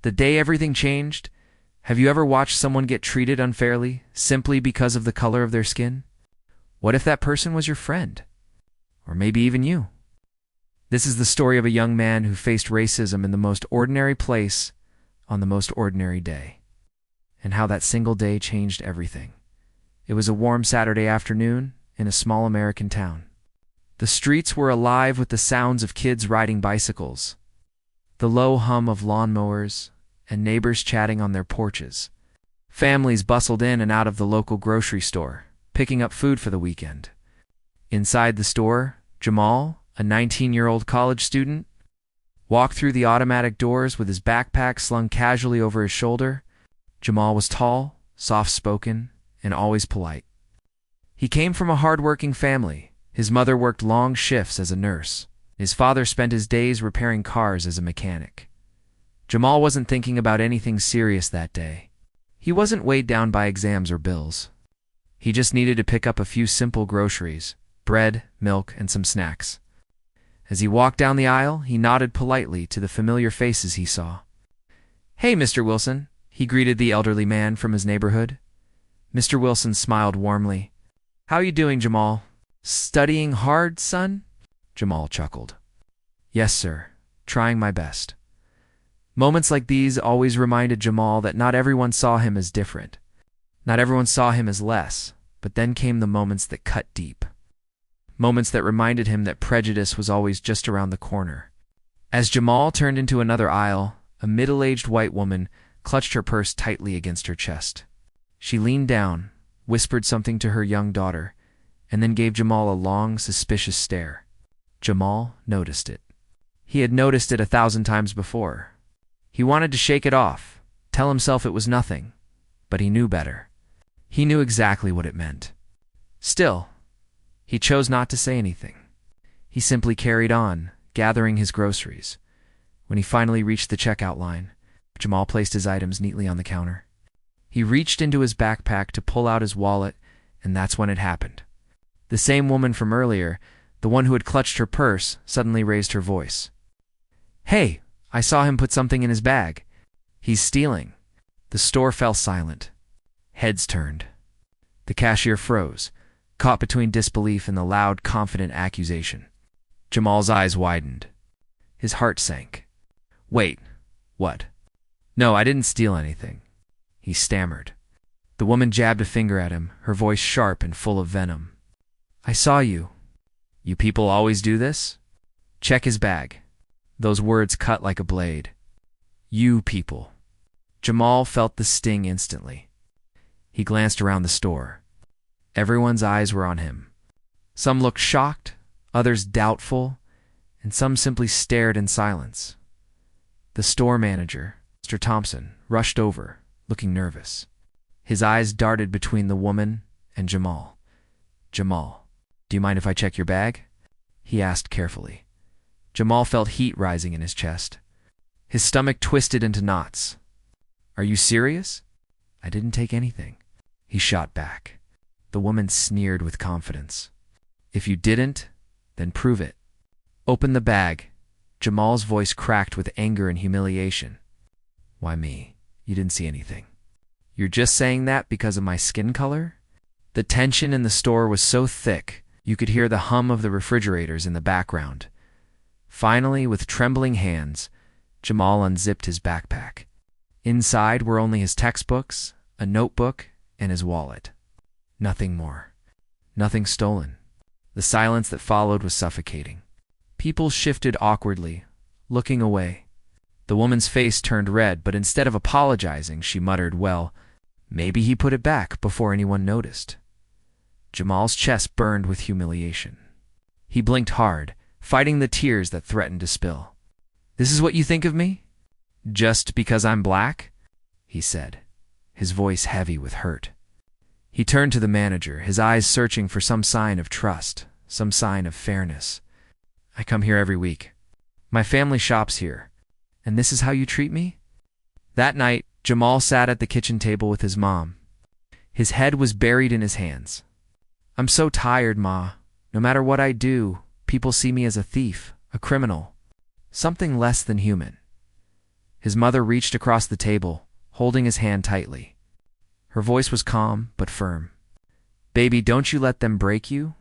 The day everything changed. Have you ever watched someone get treated unfairly simply because of the color of their skin? What if that person was your friend? Or maybe even you? This is the story of a young man who faced racism in the most ordinary place on the most ordinary day, and how that single day changed everything. It was a warm Saturday afternoon in a small American town. The streets were alive with the sounds of kids riding bicycles, the low hum of lawnmowers, and neighbors chatting on their porches. Families bustled in and out of the local grocery store, picking up food for the weekend. Inside the store, Jamal, a 19-year-old college student, walked through the automatic doors with his backpack slung casually over his shoulder. Jamal was tall, soft-spoken, and always polite. He came from a hard-working family. His mother worked long shifts as a nurse. His father spent his days repairing cars as a mechanic. Jamal wasn't thinking about anything serious that day. He wasn't weighed down by exams or bills. He just needed to pick up a few simple groceries, bread, milk, and some snacks. As he walked down the aisle, he nodded politely to the familiar faces he saw. "Hey, Mr. Wilson," he greeted the elderly man from his neighborhood. Mr. Wilson smiled warmly. "How you doing, Jamal? Studying hard, son?" Jamal chuckled. "Yes, sir. Trying my best." Moments like these always reminded Jamal that not everyone saw him as different. Not everyone saw him as less, but then came the moments that cut deep. Moments that reminded him that prejudice was always just around the corner. As Jamal turned into another aisle, a middle-aged white woman clutched her purse tightly against her chest. She leaned down, whispered something to her young daughter, and then gave Jamal a long, suspicious stare. Jamal noticed it. He had noticed it 1,000 times before. He wanted to shake it off, tell himself it was nothing, but he knew better. He knew exactly what it meant. Still, he chose not to say anything. He simply carried on, gathering his groceries. When he finally reached the checkout line, Jamal placed his items neatly on the counter. He reached into his backpack to pull out his wallet, and that's when it happened. The same woman from earlier, the one who had clutched her purse, suddenly raised her voice. "Hey, I saw him put something in his bag. He's stealing." The store fell silent. Heads turned. The cashier froze, caught between disbelief and the loud, confident accusation. Jamal's eyes widened. His heart sank. "Wait, what? No, I didn't steal anything," he stammered. The woman jabbed a finger at him, her voice sharp and full of venom. "I saw you. You people always do this? Check his bag." Those words cut like a blade. You people. Jamal felt the sting instantly. He glanced around the store. Everyone's eyes were on him. Some looked shocked, others doubtful, and some simply stared in silence. The store manager, Mr. Thompson, rushed over, looking nervous. His eyes darted between the woman and Jamal. "Jamal, do you mind if I check your bag?" he asked carefully. Jamal felt heat rising in his chest. His stomach twisted into knots. "Are you serious?" "I didn't take anything," he shot back. The woman sneered with confidence. "If you didn't, then prove it. Open the bag." Jamal's voice cracked with anger and humiliation. "Why me? You didn't see anything. You're just saying that because of my skin color?" The tension in the store was so thick, you could hear the hum of the refrigerators in the background. Finally, with trembling hands, Jamal unzipped his backpack. Inside were only his textbooks, a notebook, and his wallet. Nothing more. Nothing stolen. The silence that followed was suffocating. People shifted awkwardly, looking away. The woman's face turned red, but instead of apologizing, she muttered, "Well, maybe he put it back before anyone noticed." Jamal's chest burned with humiliation. He blinked hard, fighting the tears that threatened to spill. "This is what you think of me? Just because I'm black?" he said, his voice heavy with hurt. He turned to the manager, his eyes searching for some sign of trust, some sign of fairness. "I come here every week. My family shops here. And this is how you treat me?" That night, Jamal sat at the kitchen table with his mom. His head was buried in his hands. "I'm so tired, Ma. No matter what I do, people see me as a thief, a criminal, something less than human." His mother reached across the table, holding his hand tightly. Her voice was calm but firm. "Baby, don't you let them break you.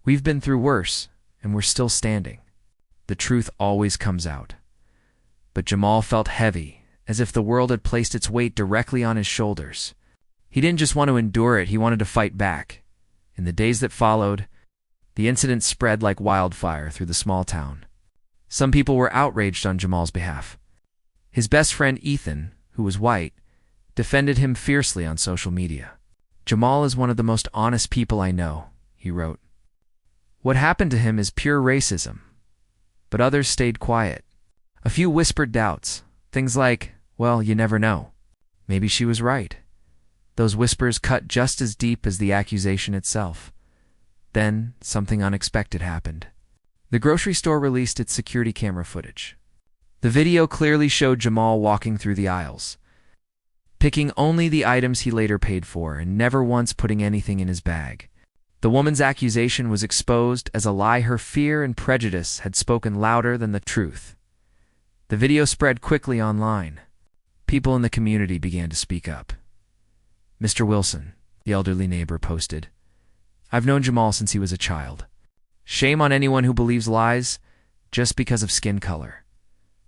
We've been through worse, and we're still standing. The truth always comes out." But Jamal felt heavy, as if the world had placed its weight directly on his shoulders. He didn't just want to endure it, he wanted to fight back. In the days that followed, the incident spread like wildfire through the small town. Some people were outraged on Jamal's behalf. His best friend Ethan, who was white, defended him fiercely on social media. "Jamal is one of the most honest people I know," he wrote. "What happened to him is pure racism." But others stayed quiet. A few whispered doubts, things like, "Well, you never know. Maybe she was right." Those whispers cut just as deep as the accusation itself. Then, something unexpected happened. The grocery store released its security camera footage. The video clearly showed Jamal walking through the aisles, picking only the items he later paid for and never once putting anything in his bag. The woman's accusation was exposed as a lie her fear and prejudice had spoken louder than the truth. The video spread quickly online. People in the community began to speak up. "Mr. Wilson," the elderly neighbor posted, "I've known Jamal since he was a child. Shame on anyone who believes lies just because of skin color."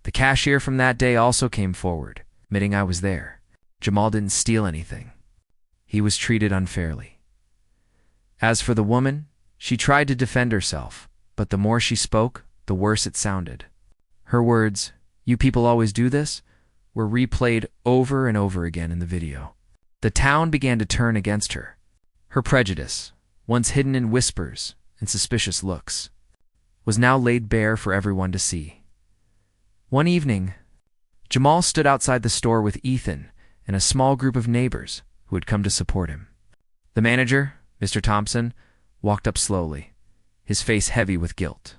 The cashier from that day also came forward, admitting, "I was there. Jamal didn't steal anything. He was treated unfairly." As for the woman, she tried to defend herself, but the more she spoke, the worse it sounded. Her words, "You people always do this," were replayed over and over again in the video. The town began to turn against her. Her prejudice, once hidden in whispers and suspicious looks, was now laid bare for everyone to see. One evening, Jamal stood outside the store with Ethan and a small group of neighbors who had come to support him. The manager, Mr. Thompson, walked up slowly, his face heavy with guilt.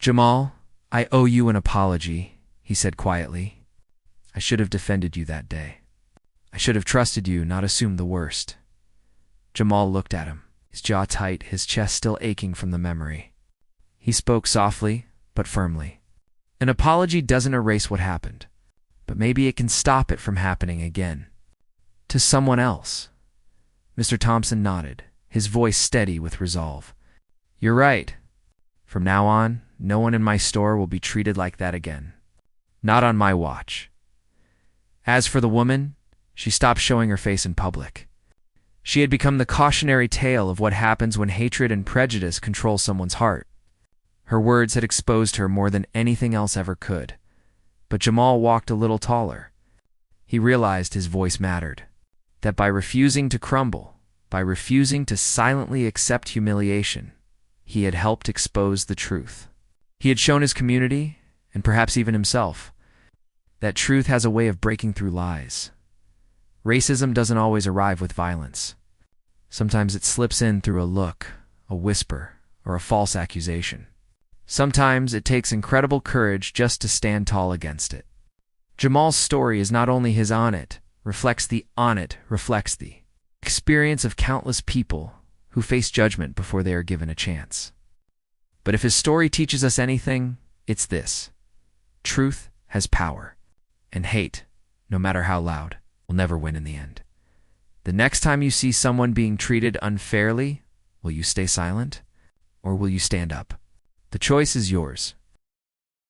"Jamal, I owe you an apology," he said quietly. "I should have defended you that day. I should have trusted you, not assumed the worst." Jamal looked at him, his jaw tight, his chest still aching from the memory. He spoke softly, but firmly. "An apology doesn't erase what happened, but maybe it can stop it from happening again. To someone else." Mr. Thompson nodded, his voice steady with resolve. "You're right. From now on, no one in my store will be treated like that again. Not on my watch." As for the woman, she stopped showing her face in public. She had become the cautionary tale of what happens when hatred and prejudice control someone's heart. Her words had exposed her more than anything else ever could. But Jamal walked a little taller. He realized his voice mattered, that by refusing to crumble, by refusing to silently accept humiliation, he had helped expose the truth. He had shown his community, and perhaps even himself, that truth has a way of breaking through lies. Racism doesn't always arrive with violence. Sometimes it slips in through a look, a whisper, or a false accusation. Sometimes it takes incredible courage just to stand tall against it. Jamal's story is not only his reflects the experience of countless people who face judgment before they are given a chance. But if his story teaches us anything, it's this: truth has power, and hate, no matter how loud, will never win in the end. The next time you see someone being treated unfairly, will you stay silent, or will you stand up? The choice is yours.